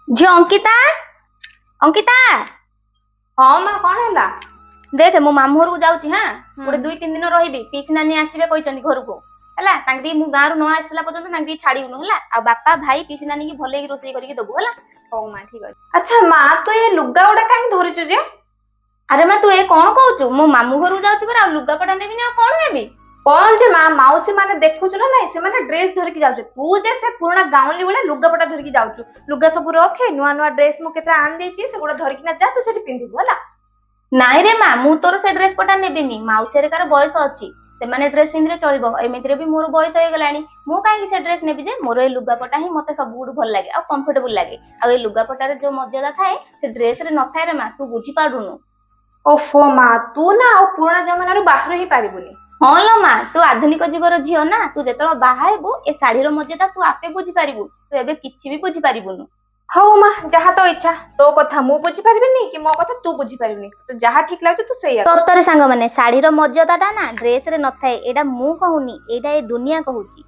झियो अंकिता अंकिता हाँ माँ कौन है देख मो मामू घर को जाऊँ हाँ गोटे 2-3 दिन रही पीसी नानी आसवे कहते घर को है मु गाँव न आसला पर्यटन छाड़ूनु है आ बापा भाई पीसी नानी की भले रोषे करके दबू है। हौ माँ ठीक है। अच्छा माँ तो ये लुगा गुड़ा कहीं धरिचु जे अरे माँ तू ये कौन कहू मो मामू घर को जाऊँ लुगापटा नेबी ना कौन नेबी कौन जे माँ मौसी माने देखुचु ना नहीं से माने ड्रेस धरिकी जाउछु तू जे से पुराना गाउनली वाला लुगापटा धरिकी जाउछु लुगा सब रखे नुआ नुआ ड्रेस मु केते आन देछि से गुडा धरिकी ना जा तू सेठी पिंधिबु होला। नाई रे माँ मु तोर से ड्रेस पटा नेबिनी मौसी कार बयस अच्छी से ड्रेस पिंधे चलो एमती भी मोर बयस हो गला मु कहीं से ड्रेस नेबी जे मोर ये लुगापटा ही मते सब भल लगे आ कंफर्टेबल लगे आ लुगापटार जो मर्यादा थाए से ड्रेस रे न थाए रे माँ तू बुझी पारुनु। ओफो माँ तू ना आ पुराना जमाना बाहर ही पारिबुनी। हाँ लो माँ तू आधुनिक जुगर झील ना तू जो बाहू ए शाढ़ी मर्यादा तू आपे बुझी पारिबु तू एबे किछि भी बुझी पारिबुनु। हौ माँ जहाँ तो इच्छा तो कथा मु बुझी पारिबिनी कि मो कथा तू बुझी पारिबिनी तो जहाँ ठीक लागु तू सेया सतरे सांग माने शाढ़ी मर्यादा ना ड्रेस रे न थाए एडा मु कहूनी एडा ए दुनिया कहूची।